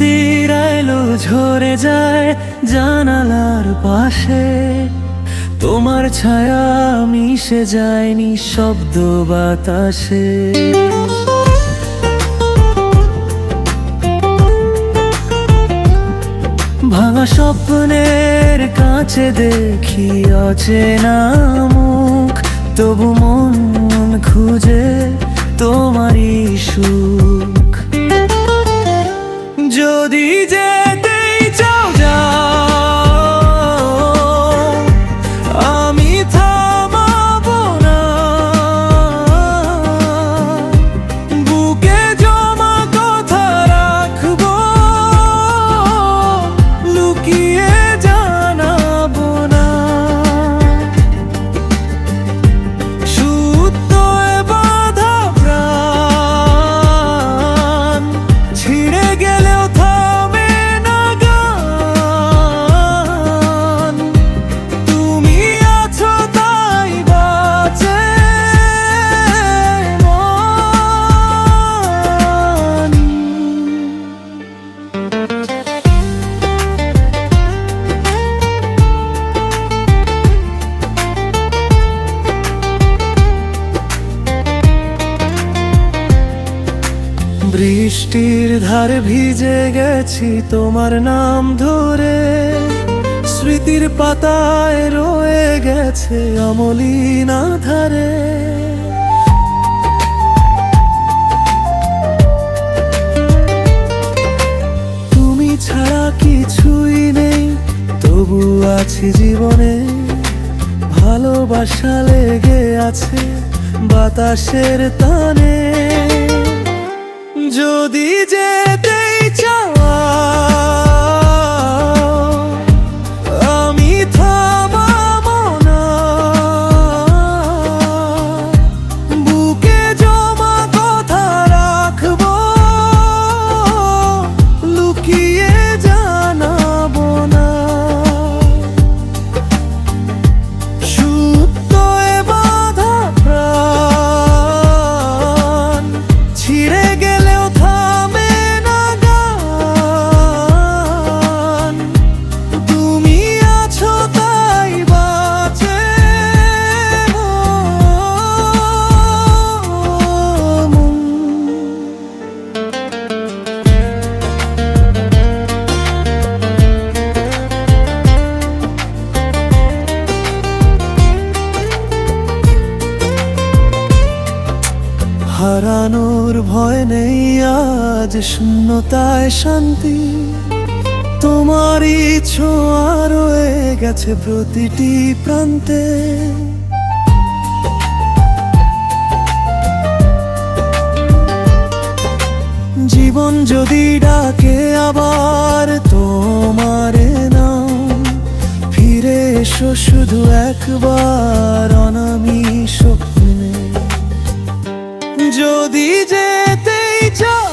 স্মৃতির আলো ঝরে যায় জানালার পাশে, তোমার ছায়া মিশে যায় নিঃশব্দ বাতাসে। ভাঙা স্বপ্নের কাছে দেখি অচেনা মুখ, তবু মন খুঁজে তোমারই সুখ। যদি যেতেই চাও যাও, আমি থামাবো না। বুকে জমা কথা রাখবো, লুকিয়ে জানাবো না। সুতোয় বাঁধা প্রাণ ছিঁড়ে গেলেও থামে না গান। তুমি আছো তাই বাঁচে মন। বৃষ্টির ধারে ভিজে গেছি তোমার নাম ধরে, স্মৃতির পাতায় রয়ে গেছে অমলিন ধারে। তুমি ছাড়া কিছুই নেই, তবু আছি জীবনে। ভালোবাসা লেগে আছে বাতাসের তানে। যদি যেতেই চাও, আমি থামাবো না। বুকে জমা কথা রাখবো, লুকিয়ে জানাবো না। সুতোয় বাঁধা প্রাণ ছিঁড়ে গেলেও থামে না গান। তুমি আছো তাই বাঁচে মন। হারানোর ভয় নেই আজ, শূন্যতায় শান্তি। তোমারই ছোঁয়া রয়ে গেছে প্রতিটি প্রান্তে। জীবন যদি ডাকে আবার তোমারে নাম, ফিরে এসো শুধু একবার অনামি স্বপ্নে। যদি যেতেই চাও,